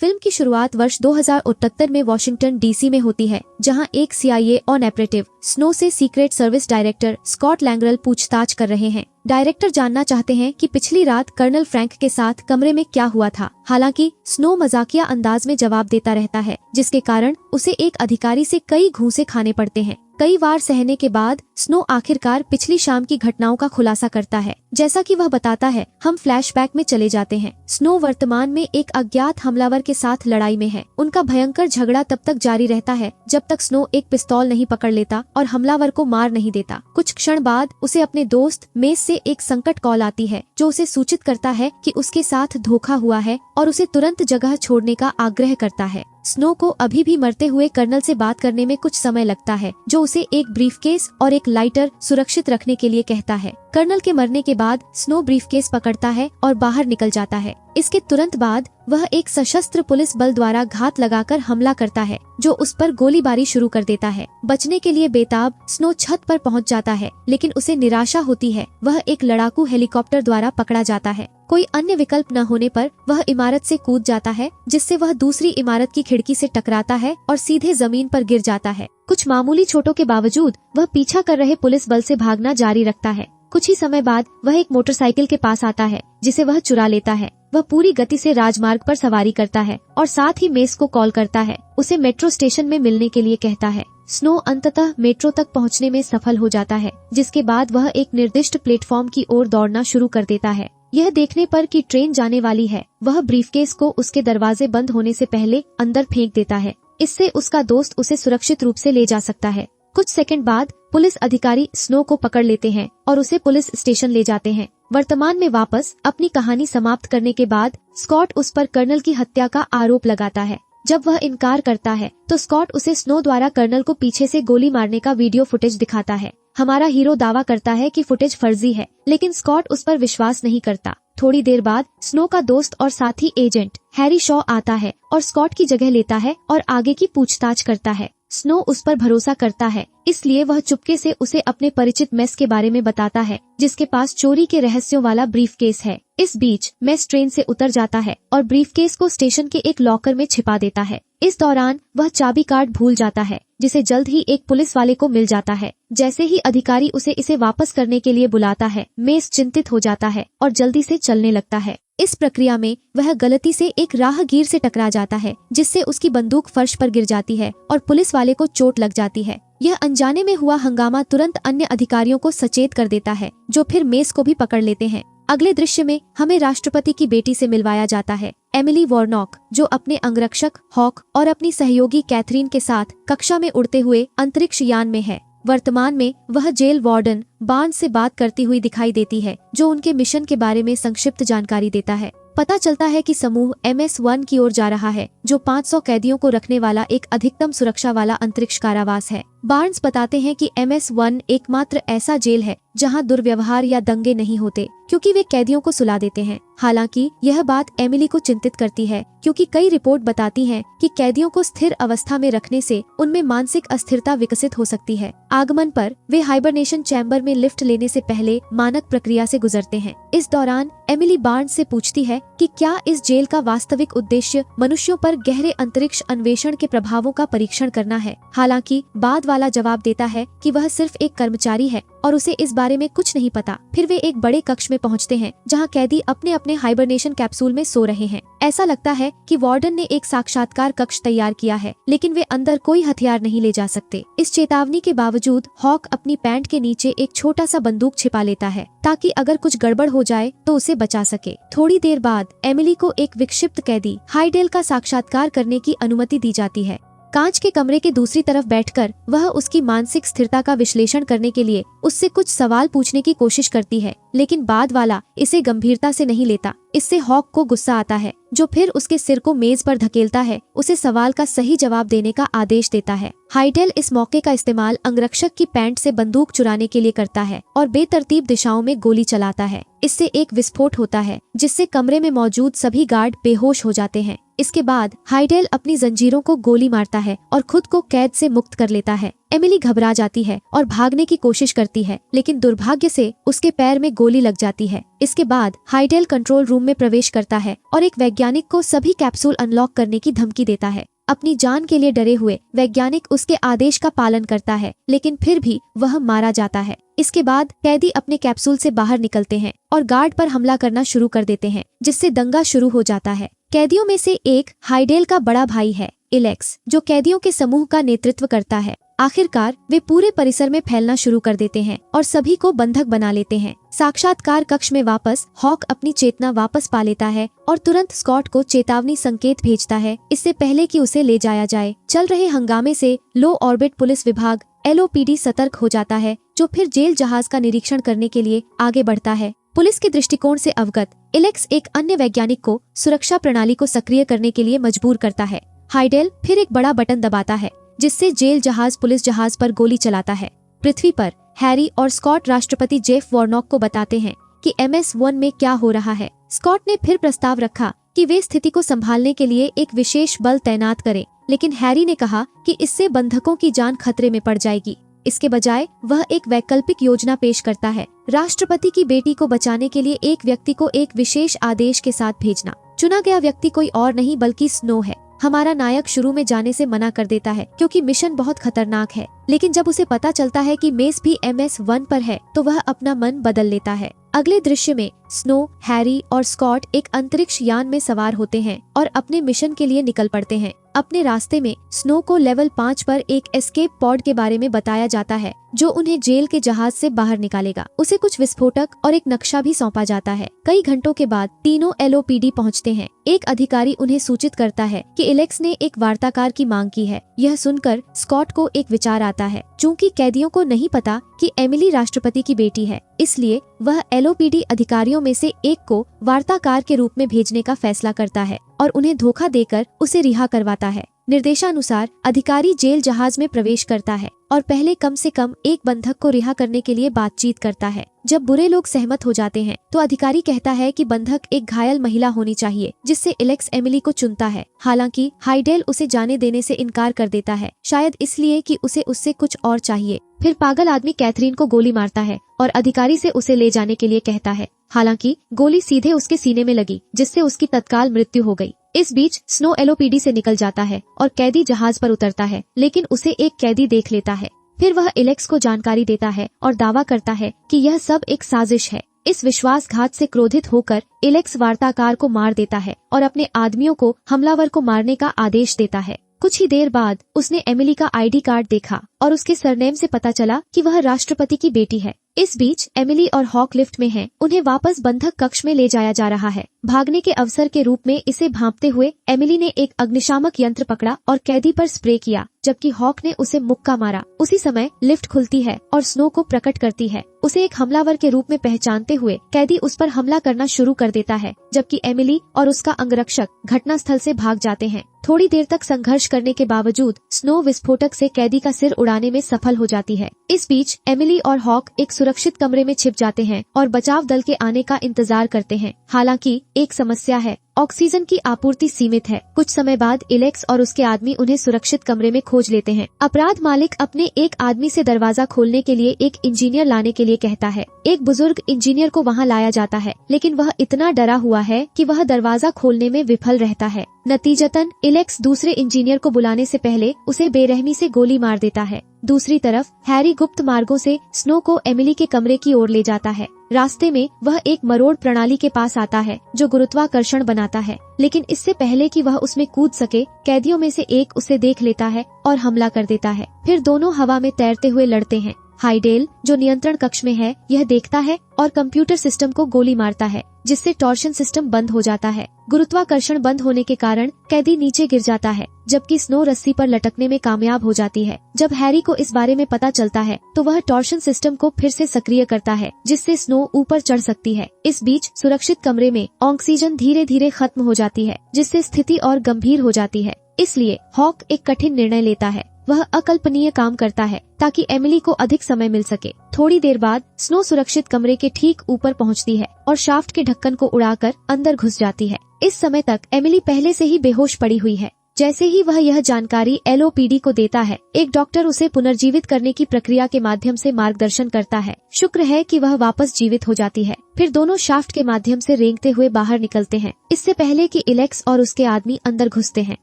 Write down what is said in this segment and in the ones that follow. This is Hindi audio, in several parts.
फिल्म की शुरुआत वर्ष 2078 में वॉशिंगटन डीसी में होती है, जहां एक CIA ऑपरेटिव स्नो से सीक्रेट सर्विस डायरेक्टर स्कॉट लैंगरल पूछताछ कर रहे हैं। डायरेक्टर जानना चाहते हैं कि पिछली रात कर्नल फ्रैंक के साथ कमरे में क्या हुआ था। हालांकि स्नो मजाकिया अंदाज में जवाब देता रहता है, जिसके कारण उसे एक अधिकारी से कई घूंसे खाने पड़ते हैं। कई बार सहने के बाद स्नो आखिरकार पिछली शाम की घटनाओं का खुलासा करता है। जैसा कि वह बताता है, हम फ्लैशबैक में चले जाते हैं। स्नो वर्तमान में एक अज्ञात हमलावर के साथ लड़ाई में है। उनका भयंकर झगड़ा तब तक जारी रहता है जब तक स्नो एक पिस्तौल नहीं पकड़ लेता और हमलावर को मार नहीं देता। कुछ क्षण बाद उसे अपने दोस्त मेस से एक संकट कॉल आती है, जो उसे सूचित करता है कि उसके साथ धोखा हुआ है और उसे तुरंत जगह छोड़ने का आग्रह करता है। स्नो को अभी भी मरते हुए कर्नल से बात करने में कुछ समय लगता है, जो उसे एक ब्रीफकेस और एक लाइटर सुरक्षित रखने के लिए कहता है। कर्नल के मरने के बाद स्नो ब्रीफकेस पकड़ता है और बाहर निकल जाता है। इसके तुरंत बाद वह एक सशस्त्र पुलिस बल द्वारा घात लगाकर हमला करता है, जो उस पर गोलीबारी शुरू कर देता है। बचने के लिए बेताब स्नो छत पर पहुंच जाता है, लेकिन उसे निराशा होती है। वह एक लड़ाकू हेलीकॉप्टर द्वारा पकड़ा जाता है। कोई अन्य विकल्प न होने पर वह इमारत से कूद जाता है, जिससे वह दूसरी इमारत की खिड़की से टकराता है और सीधे जमीन पर गिर जाता है। कुछ मामूली चोटों के बावजूद वह पीछा कर रहे पुलिस बल से भागना जारी रखता है। कुछ ही समय बाद वह एक मोटरसाइकिल के पास आता है, जिसे वह चुरा लेता है। वह पूरी गति से राजमार्ग पर सवारी करता है और साथ ही मेस को कॉल करता है। उसे मेट्रो स्टेशन में मिलने के लिए कहता है। स्नो अंततः मेट्रो तक पहुंचने में सफल हो जाता है, जिसके बाद वह एक निर्दिष्ट प्लेटफॉर्म की ओर दौड़ना शुरू कर देता है। यह देखने पर कि ट्रेन जाने वाली है, वह ब्रीफकेस को उसके दरवाजे बंद होने से पहले अंदर फेंक देता है। इससे उसका दोस्त उसे सुरक्षित रूप से ले जा सकता है। कुछ सेकंड बाद पुलिस अधिकारी स्नो को पकड़ लेते हैं और उसे पुलिस स्टेशन ले जाते हैं। वर्तमान में वापस अपनी कहानी समाप्त करने के बाद स्कॉट उस पर कर्नल की हत्या का आरोप लगाता है। जब वह इनकार करता है तो स्कॉट उसे स्नो द्वारा कर्नल को पीछे से गोली मारने का वीडियो फुटेज दिखाता है। हमारा हीरो दावा करता है कि फुटेज फर्जी है, लेकिन स्कॉट उस पर विश्वास नहीं करता। थोड़ी देर बाद स्नो का दोस्त और साथी एजेंट हैरी शॉ आता है और स्कॉट की जगह लेता है और आगे की पूछताछ करता है। स्नो उस पर भरोसा करता है, इसलिए वह चुपके से उसे अपने परिचित मेस के बारे में बताता है, जिसके पास चोरी के रहस्यों वाला ब्रीफकेस है। इस बीच मेस ट्रेन से उतर जाता है और ब्रीफकेस को स्टेशन के एक लॉकर में छिपा देता है। इस दौरान वह चाबी कार्ड भूल जाता है, जिसे जल्द ही एक पुलिस वाले को मिल जाता है। जैसे ही अधिकारी उसे इसे वापस करने के लिए बुलाता है, मेस चिंतित हो जाता है और जल्दी से चलने लगता है। इस प्रक्रिया में वह गलती से एक राहगीर से टकरा जाता है, जिससे उसकी बंदूक फर्श पर गिर जाती है और पुलिस वाले को चोट लग जाती है। यह अनजाने में हुआ हंगामा तुरंत अन्य अधिकारियों को सचेत कर देता है, जो फिर मेस को भी पकड़ लेते हैं। अगले दृश्य में हमें राष्ट्रपति की बेटी से मिलवाया जाता है, एमिली वॉर्नॉक, जो अपने अंगरक्षक हॉक और अपनी सहयोगी कैथरीन के साथ कक्षा में उड़ते हुए अंतरिक्ष यान में है। वर्तमान में वह जेल वार्डन बार्न्स से बात करती हुई दिखाई देती है, जो उनके मिशन के बारे में संक्षिप्त जानकारी देता है। पता चलता है कि समूह MS-1 की ओर जा रहा है, जो 500 कैदियों को रखने वाला एक अधिकतम सुरक्षा वाला अंतरिक्ष कारावास है। बार्न्स बताते हैं कि MS-1 एकमात्र ऐसा जेल है जहां दुर्व्यवहार या दंगे नहीं होते, क्योंकि वे कैदियों को सुला देते हैं। हालांकि यह बात एमिली को चिंतित करती है, क्योंकि कई रिपोर्ट बताती हैं कि कैदियों को स्थिर अवस्था में रखने से उनमें मानसिक अस्थिरता विकसित हो सकती है। आगमन पर वे हाइबरनेशन चैम्बर में लिफ्ट लेने से पहले मानक प्रक्रिया से गुजरते हैं। इस दौरान एमिली बार्न्स से पूछती है कि क्या इस जेल का वास्तविक उद्देश्य मनुष्यों पर गहरे अंतरिक्ष अन्वेषण के प्रभावों का परीक्षण करना है। हालांकि बाद वाला जवाब देता है कि वह सिर्फ एक कर्मचारी है और उसे इस बारे में कुछ नहीं पता। फिर वे एक बड़े कक्ष में पहुंचते हैं, जहां कैदी अपने अपने हाइबरनेशन कैप्सूल में सो रहे हैं। ऐसा लगता है कि वार्डन ने एक साक्षात्कार कक्ष तैयार किया है, लेकिन वे अंदर कोई हथियार नहीं ले जा सकते। इस चेतावनी के बावजूद हॉक अपनी पैंट के नीचे एक छोटा सा बंदूक छिपा लेता है, ताकि अगर कुछ गड़बड़ हो जाए तो उसे बचा सके। थोड़ी देर बाद एमिली को एक विक्षिप्त कैदी हाइडेल का साक्षात्कार करने की अनुमति दी जाती है। कांच के कमरे के दूसरी तरफ बैठकर वह उसकी मानसिक स्थिरता का विश्लेषण करने के लिए उससे कुछ सवाल पूछने की कोशिश करती है, लेकिन बाद वाला इसे गंभीरता से नहीं लेता। इससे हॉक को गुस्सा आता है, जो फिर उसके सिर को मेज पर धकेलता है, उसे सवाल का सही जवाब देने का आदेश देता है। हाइडेल इस मौके का इस्तेमाल अंगरक्षक की पैंट से बंदूक चुराने के लिए करता है और बेतरतीब दिशाओं में गोली चलाता है। इससे एक विस्फोट होता है, जिससे कमरे में मौजूद सभी गार्ड बेहोश हो जाते हैं। इसके बाद हाइडेल अपनी जंजीरों को गोली मारता है और खुद को कैद से मुक्त कर लेता है। एमिली घबरा जाती है और भागने की कोशिश करती है, लेकिन दुर्भाग्य से उसके पैर में गोली लग जाती है। इसके बाद हाइडेल कंट्रोल रूम में प्रवेश करता है और एक वैज्ञानिक को सभी कैप्सूल अनलॉक करने की धमकी देता है। अपनी जान के लिए डरे हुए वैज्ञानिक उसके आदेश का पालन करता है, लेकिन फिर भी वह मारा जाता है। इसके बाद कैदी अपने कैप्सूल से बाहर निकलते हैं और गार्ड पर हमला करना शुरू कर देते हैं, जिससे दंगा शुरू हो जाता है। कैदियों में से एक हाइडेल का बड़ा भाई है, इलेक्स, जो कैदियों के समूह का नेतृत्व करता है। आखिरकार वे पूरे परिसर में फैलना शुरू कर देते हैं और सभी को बंधक बना लेते हैं। साक्षात्कार कक्ष में वापस हॉक अपनी चेतना वापस पा लेता है और तुरंत स्कॉट को चेतावनी संकेत भेजता है, इससे पहले कि उसे ले जाया जाए। चल रहे हंगामे से लो ऑर्बिट पुलिस विभाग LOPD सतर्क हो जाता है, जो फिर जेल जहाज का निरीक्षण करने के लिए आगे बढ़ता है। पुलिस के दृष्टिकोण से अवगत इलेक्स एक अन्य वैज्ञानिक को सुरक्षा प्रणाली को सक्रिय करने के लिए मजबूर करता है। हाइडेल फिर एक बड़ा बटन दबाता है, जिससे जेल जहाज पुलिस जहाज पर गोली चलाता है। पृथ्वी पर हैरी और स्कॉट राष्ट्रपति जेफ वॉर्नॉक को बताते हैं कि MS-1 में क्या हो रहा है। स्कॉट ने फिर प्रस्ताव रखा कि वे स्थिति को संभालने के लिए एक विशेष बल तैनात करें, लेकिन हैरी ने कहा कि इससे बंधकों की जान खतरे में पड़ जाएगी। इसके बजाय वह एक वैकल्पिक योजना पेश करता है, राष्ट्रपति की बेटी को बचाने के लिए एक व्यक्ति को एक विशेष आदेश के साथ भेजना। चुना गया व्यक्ति कोई और नहीं बल्कि स्नो है। हमारा नायक शुरू में जाने से मना कर देता है क्योंकि मिशन बहुत खतरनाक है, लेकिन जब उसे पता चलता है कि मेस भी MS-1 पर है तो वह अपना मन बदल लेता है। अगले दृश्य में स्नो, हैरी और स्कॉट एक अंतरिक्ष यान में सवार होते हैं और अपने मिशन के लिए निकल पड़ते हैं। अपने रास्ते में स्नो को लेवल 5 पर एक एस्केप पॉड के बारे में बताया जाता है, जो उन्हें जेल के जहाज से बाहर निकालेगा। उसे कुछ विस्फोटक और एक नक्शा भी सौंपा जाता है। कई घंटों के बाद तीनों LOPD पहुंचते हैं। एक अधिकारी उन्हें सूचित करता है कि इलेक्स ने एक वार्ताकार की मांग की है। यह सुनकर स्कॉट को एक विचार आता है। चूंकि कैदियों को नहीं पता कि एमिली राष्ट्रपति की बेटी है, इसलिए वह LOPD अधिकारियों में से एक को वार्ताकार के रूप में भेजने का फैसला करता है और उन्हें धोखा देकर उसे रिहा करवाता है। निर्देशानुसार अधिकारी जेल जहाज में प्रवेश करता है और पहले कम से कम एक बंधक को रिहा करने के लिए बातचीत करता है। जब बुरे लोग सहमत हो जाते हैं तो अधिकारी कहता है कि बंधक एक घायल महिला होनी चाहिए, जिससे इलेक्स एमिली को चुनता है। हालांकि हाइडेल उसे जाने देने से इनकार कर देता है, शायद इसलिए कि उसे उससे कुछ और चाहिए। फिर पागल आदमी कैथरीन को गोली मारता है और अधिकारी से उसे ले जाने के लिए कहता है। हालांकि गोली सीधे उसके सीने में लगी, जिससे उसकी तत्काल मृत्यु हो गई। इस बीच स्नो LOPD से निकल जाता है और कैदी जहाज पर उतरता है, लेकिन उसे एक कैदी देख लेता है। फिर वह इलेक्स को जानकारी देता है और दावा करता है कि यह सब एक साजिश है। इस विश्वासघात से क्रोधित होकर इलेक्स वार्ताकार को मार देता है और अपने आदमियों को हमलावर को मारने का आदेश देता है। कुछ ही देर बाद उसने एमिली का ID कार्ड देखा और उसके सरनेम से पता चला कि वह राष्ट्रपति की बेटी है। इस बीच एमिली और हॉक लिफ्ट में हैं। उन्हें वापस बंधक कक्ष में ले जाया जा रहा है। भागने के अवसर के रूप में इसे भांपते हुए एमिली ने एक अग्निशामक यंत्र पकड़ा और कैदी पर स्प्रे किया, जबकि हॉक ने उसे मुक्का मारा। उसी समय लिफ्ट खुलती है और स्नो को प्रकट करती है। उसे एक हमलावर के रूप में पहचानते हुए कैदी उस पर हमला करना शुरू कर देता है, जबकि एमिली और उसका अंगरक्षक घटनास्थल से भाग जाते हैं। थोड़ी देर तक संघर्ष करने के बावजूद स्नो विस्फोटक से कैदी का सिर उड़ाने में सफल हो जाती है। इस बीच एमिली और हॉक एक सुरक्षित कमरे में छिप जाते हैं और बचाव दल के आने का इंतजार करते हैं। हालांकि एक समस्या है, ऑक्सीजन की आपूर्ति सीमित है। कुछ समय बाद इलेक्स और उसके आदमी उन्हें सुरक्षित कमरे में खोज लेते हैं। अपराध मालिक अपने एक आदमी से दरवाजा खोलने के लिए एक इंजीनियर लाने के लिए कहता है। एक बुजुर्ग इंजीनियर को वहां लाया जाता है, लेकिन वह इतना डरा हुआ है कि वह दरवाजा खोलने में विफल रहता है। नतीजतन इलेक्स दूसरे इंजीनियर को बुलाने से पहले उसे बेरहमी से गोली मार देता है। दूसरी तरफ हैरी गुप्त मार्गों से स्नो को एमिली के कमरे की ओर ले जाता है। रास्ते में वह एक मरोड़ प्रणाली के पास आता है जो गुरुत्वाकर्षण बनाता है, लेकिन इससे पहले कि वह उसमें कूद सके, कैदियों में से एक उसे देख लेता है और हमला कर देता है। फिर दोनों हवा में तैरते हुए लड़ते हैं। हाइडेल, जो नियंत्रण कक्ष में है, यह देखता है और कंप्यूटर सिस्टम को गोली मारता है, जिससे टॉर्शन सिस्टम बंद हो जाता है। गुरुत्वाकर्षण बंद होने के कारण कैदी नीचे गिर जाता है, जबकि स्नो रस्सी पर लटकने में कामयाब हो जाती है। जब हैरी को इस बारे में पता चलता है तो वह टॉर्शन सिस्टम को फिर से सक्रिय करता है, जिससे स्नो ऊपर चढ़ सकती है। इस बीच सुरक्षित कमरे में ऑक्सीजन धीरे धीरे खत्म हो जाती है, जिससे स्थिति और गंभीर हो जाती है। इसलिए हॉक एक कठिन निर्णय लेता है। वह अकल्पनीय काम करता है ताकि एमिली को अधिक समय मिल सके। थोड़ी देर बाद स्नो सुरक्षित कमरे के ठीक ऊपर पहुंचती है और शाफ्ट के ढक्कन को उड़ाकर अंदर घुस जाती है। इस समय तक एमिली पहले से ही बेहोश पड़ी हुई है। जैसे ही वह यह जानकारी LOPD को देता है, एक डॉक्टर उसे पुनर्जीवित करने की प्रक्रिया के माध्यम से मार्गदर्शन करता है। शुक्र है कि वह वापस जीवित हो जाती है। फिर दोनों शाफ्ट के माध्यम से रेंगते हुए बाहर निकलते हैं, इससे पहले कि एलेक्स और उसके आदमी अंदर घुसते हैं।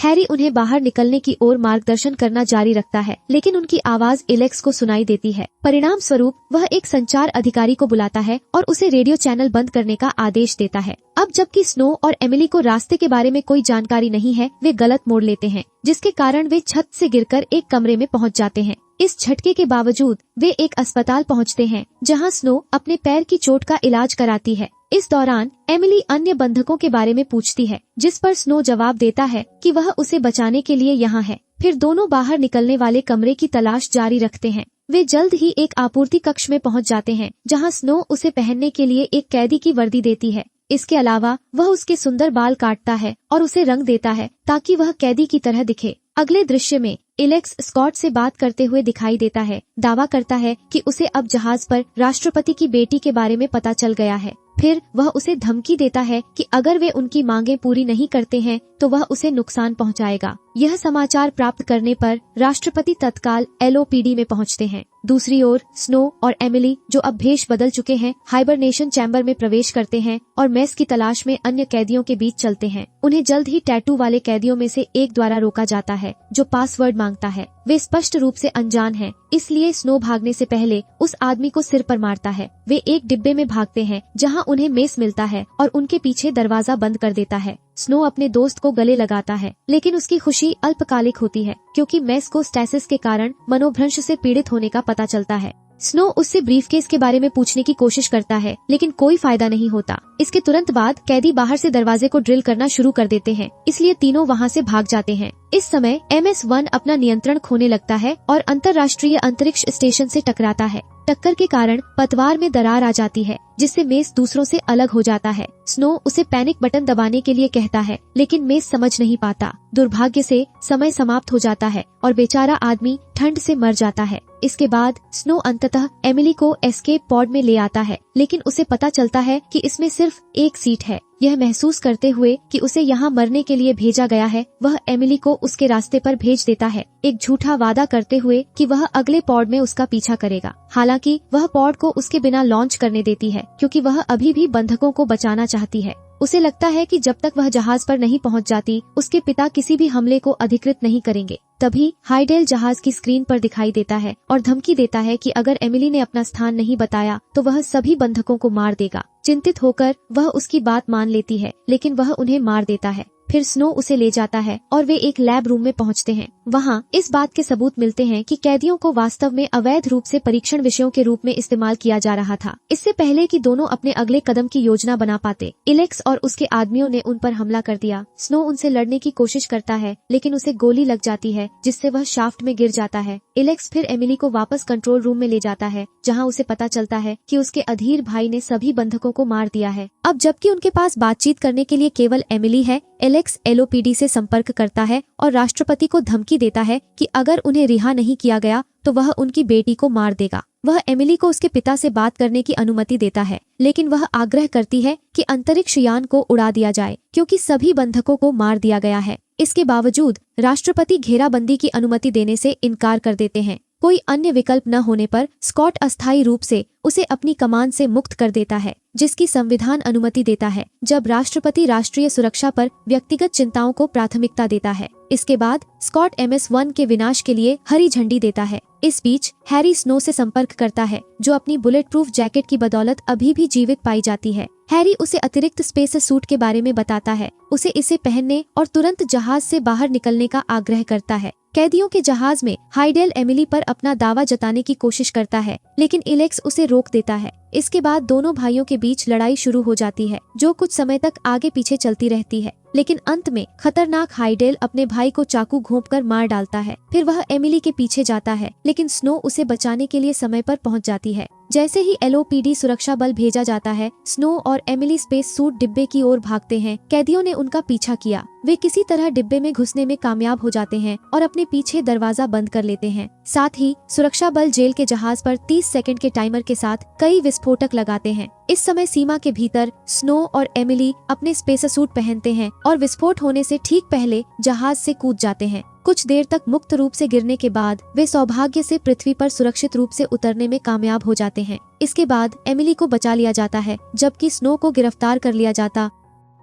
हैरी उन्हें बाहर निकलने की ओर मार्गदर्शन करना जारी रखता है, लेकिन उनकी आवाज एलेक्स को सुनाई देती है। परिणाम स्वरूप वह एक संचार अधिकारी को बुलाता है और उसे रेडियो चैनल बंद करने का आदेश देता है। अब जबकि स्नो और एमिली को रास्ते के बारे में कोई जानकारी नहीं है, वे गलत मोड़ लेते हैं, जिसके कारण वे छत से गिरकर एक कमरे में पहुंच जाते हैं। इस झटके के बावजूद वे एक अस्पताल पहुंचते हैं, जहां स्नो अपने पैर की चोट का इलाज कराती है। इस दौरान एमिली अन्य बंधकों के बारे में पूछती है, जिस पर स्नो जवाब देता है कि वह उसे बचाने के लिए यहाँ है। फिर दोनों बाहर निकलने वाले कमरे की तलाश जारी रखते हैं। वे जल्द ही एक आपूर्ति कक्ष में पहुंच जाते हैं, जहां स्नो उसे पहनने के लिए एक कैदी की वर्दी देती है। इसके अलावा वह उसके सुंदर बाल काटता है और उसे रंग देता है ताकि वह कैदी की तरह दिखे। अगले दृश्य में एलेक्स स्कॉट से बात करते हुए दिखाई देता है। दावा करता है कि उसे अब जहाज पर राष्ट्रपति की बेटी के बारे में पता चल गया है। फिर वह उसे धमकी देता है कि अगर वे उनकी मांगें पूरी नहीं करते हैं तो वह उसे नुकसान पहुंचाएगा। यह समाचार प्राप्त करने पर राष्ट्रपति तत्काल LOPD में पहुंचते हैं। दूसरी ओर स्नो और एमिली, जो अब भेष बदल चुके हैं, हाइबरनेशन चैम्बर में प्रवेश करते हैं और मेस की तलाश में अन्य कैदियों के बीच चलते हैं। उन्हें जल्द ही टैटू वाले कैदियों में से एक द्वारा रोका जाता है, जो पासवर्ड मांगता है। वे स्पष्ट रूप से अनजान हैं, इसलिए स्नो भागने से पहले उस आदमी को सिर पर मारता है। वे एक डिब्बे में भागते हैं, जहां उन्हें मेस मिलता है और उनके पीछे दरवाजा बंद कर देता है। स्नो अपने दोस्त को गले लगाता है, लेकिन उसकी खुशी अल्पकालिक होती है, क्योंकि मेस को स्टैसिस के कारण मनोभ्रंश से पीड़ित होने का पता चलता है। स्नो उससे ब्रीफकेस के बारे में पूछने की कोशिश करता है, लेकिन कोई फायदा नहीं होता। इसके तुरंत बाद कैदी बाहर से दरवाजे को ड्रिल करना शुरू कर देते हैं, इसलिए तीनों वहां से भाग जाते हैं। इस समय MS-1 अपना नियंत्रण खोने लगता है और अंतर्राष्ट्रीय अंतरिक्ष स्टेशन से टकराता है। टक्कर के कारण पतवार में दरार आ जाती है, जिससे मेस दूसरों से अलग हो जाता है। स्नो उसे पैनिक बटन दबाने के लिए कहता है, लेकिन मेस समझ नहीं पाता। दुर्भाग्य से समय समाप्त हो जाता है और बेचारा आदमी ठंड से मर जाता है। इसके बाद स्नो अंततः एमिली को एस्केप पॉड में ले आता है, लेकिन उसे पता चलता है कि इसमें सिर्फ एक सीट है। यह महसूस करते हुए कि उसे यहाँ मरने के लिए भेजा गया है, वह एमिली को उसके रास्ते पर भेज देता है, एक झूठा वादा करते हुए कि वह अगले पॉड में उसका पीछा करेगा। हालांकि वह पॉड को उसके बिना लॉन्च करने देती है, क्योंकि वह अभी भी बंधकों को बचाना चाहती है। उसे लगता है कि जब तक वह जहाज पर नहीं पहुंच जाती, उसके पिता किसी भी हमले को अधिकृत नहीं करेंगे। तभी हाइडेल जहाज की स्क्रीन पर दिखाई देता है और धमकी देता है कि अगर एमिली ने अपना स्थान नहीं बताया तो वह सभी बंधकों को मार देगा। चिंतित होकर वह उसकी बात मान लेती है, लेकिन वह उन्हें मार देता है। फिर स्नो उसे ले जाता है और वे एक लैब रूम में पहुंचते हैं। वहां इस बात के सबूत मिलते हैं कि कैदियों को वास्तव में अवैध रूप से परीक्षण विषयों के रूप में इस्तेमाल किया जा रहा था। इससे पहले कि दोनों अपने अगले कदम की योजना बना पाते, एलेक्स और उसके आदमियों ने उन पर हमला कर दिया। स्नो उनसे लड़ने की कोशिश करता है, लेकिन उसे गोली लग जाती है, जिससे वह शाफ्ट में गिर जाता है। एलेक्स फिर एमिली को वापस कंट्रोल रूम में ले जाता है, जहां उसे पता चलता है कि उसके अधीर भाई ने सभी बंधकों को मार दिया है। अब जबकि उनके पास बातचीत करने के लिए केवल एमिली है, एलेक्स LOPD से संपर्क करता है और राष्ट्रपति को धमकी देता है कि अगर उन्हें रिहा नहीं किया गया तो वह उनकी बेटी को मार देगा। वह एमिली को उसके पिता से बात करने की अनुमति देता है, लेकिन वह आग्रह करती है कि अंतरिक्ष यान को उड़ा दिया जाए, क्योंकि सभी बंधकों को मार दिया गया है। इसके बावजूद राष्ट्रपति घेराबंदी की अनुमति देने से इनकार कर देते हैं। कोई अन्य विकल्प न होने पर स्कॉट अस्थायी रूप से उसे अपनी कमान से मुक्त कर देता है, जिसकी संविधान अनुमति देता है, जब राष्ट्रपति राष्ट्रीय सुरक्षा पर व्यक्तिगत चिंताओं को प्राथमिकता देता है। इसके बाद स्कॉट MS-1 के विनाश के लिए हरी झंडी देता है। इस बीच हैरी स्नो से संपर्क करता है, जो अपनी बुलेट प्रूफ जैकेट की बदौलत अभी भी जीवित पाई जाती है। हैरी उसे अतिरिक्त स्पेस सूट के बारे में बताता है, उसे इसे पहनने और तुरंत जहाज से बाहर निकलने का आग्रह करता है। कैदियों के जहाज में हाइडेल एमिली पर अपना दावा जताने की कोशिश करता है, लेकिन एलेक्स उसे रोक देता है। इसके बाद दोनों भाइयों के बीच लड़ाई शुरू हो जाती है, जो कुछ समय तक आगे पीछे चलती रहती है, लेकिन अंत में खतरनाक हाइडेल अपने भाई को चाकू घोंपकर मार डालता है। फिर वह एमिली के पीछे जाता है, लेकिन स्नो उसे बचाने के लिए समय पर पहुंच जाती है। जैसे ही LOPD सुरक्षा बल भेजा जाता है, स्नो और एमिली स्पेस सूट डिब्बे की ओर भागते हैं। कैदियों ने उनका पीछा किया। वे किसी तरह डिब्बे में घुसने में कामयाब हो जाते हैं और अपने पीछे दरवाजा बंद कर लेते हैं। साथ ही सुरक्षा बल जेल के जहाज पर 30 सेकंड के टाइमर के साथ कई विस्फोट विस्फोटक लगाते हैं। इस समय सीमा के भीतर स्नो और एमिली अपने स्पेसर सूट पहनते हैं और विस्फोट होने से ठीक पहले जहाज से कूद जाते हैं। कुछ देर तक मुक्त रूप से गिरने के बाद वे सौभाग्य से पृथ्वी पर सुरक्षित रूप से उतरने में कामयाब हो जाते हैं। इसके बाद एमिली को बचा लिया जाता है, जबकि स्नो को गिरफ्तार कर लिया जाता।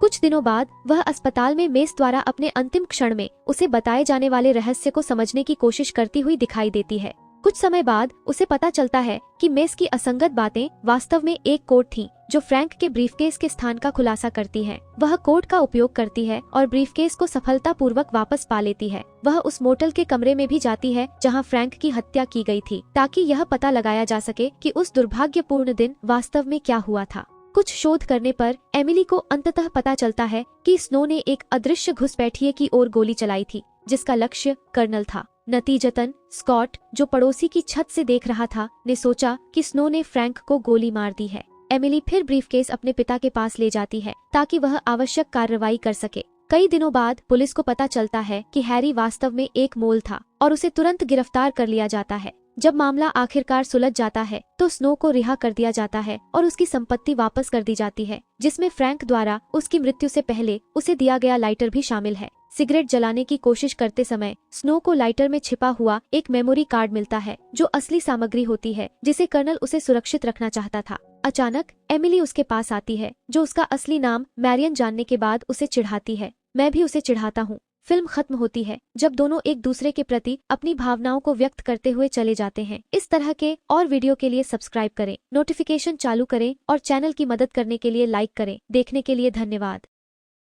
कुछ दिनों बाद वह अस्पताल में मेस द्वारा अपने अंतिम क्षण में उसे बताए जाने वाले रहस्य को समझने की कोशिश करती हुई दिखाई देती है। कुछ समय बाद उसे पता चलता है कि मेस की असंगत बातें वास्तव में एक कोड थीं, जो फ्रैंक के ब्रीफकेस के स्थान का खुलासा करती है। वह कोड का उपयोग करती है और ब्रीफकेस को सफलतापूर्वक वापस पा लेती है। वह उस मोटल के कमरे में भी जाती है जहां फ्रैंक की हत्या की गई थी, ताकि यह पता लगाया जा सके कि उस दुर्भाग्यपूर्ण दिन वास्तव में क्या हुआ था। कुछ शोध करने पर एमिली को अंततः पता चलता है कि स्नो ने एक अदृश्य घुसपैठिए की ओर गोली चलाई थी, जिसका लक्ष्य कर्नल था। नतीजतन स्कॉट, जो पड़ोसी की छत से देख रहा था, ने सोचा कि स्नो ने फ्रैंक को गोली मार दी है। एमिली फिर ब्रीफकेस अपने पिता के पास ले जाती है ताकि वह आवश्यक कार्रवाई कर सके। कई दिनों बाद पुलिस को पता चलता है कि हैरी वास्तव में एक मोल था और उसे तुरंत गिरफ्तार कर लिया जाता है। जब मामला आखिरकार सुलझ जाता है तो स्नो को रिहा कर दिया जाता है और उसकी संपत्ति वापस कर दी जाती है, जिसमें फ्रैंक द्वारा उसकी मृत्यु से पहले उसे दिया गया लाइटर भी शामिल है। सिगरेट जलाने की कोशिश करते समय स्नो को लाइटर में छिपा हुआ एक मेमोरी कार्ड मिलता है, जो असली सामग्री होती है जिसे कर्नल उसे सुरक्षित रखना चाहता था। अचानक एमिली उसके पास आती है, जो उसका असली नाम मैरियन जानने के बाद उसे चिढ़ाती है। मैं भी उसे चिढ़ाता हूँ। फिल्म खत्म होती है जब दोनों एक दूसरे के प्रति अपनी भावनाओं को व्यक्त करते हुए चले जाते हैं। इस तरह के और वीडियो के लिए सब्सक्राइब करें, नोटिफिकेशन चालू करें और चैनल की मदद करने के लिए लाइक करें। देखने के लिए धन्यवाद।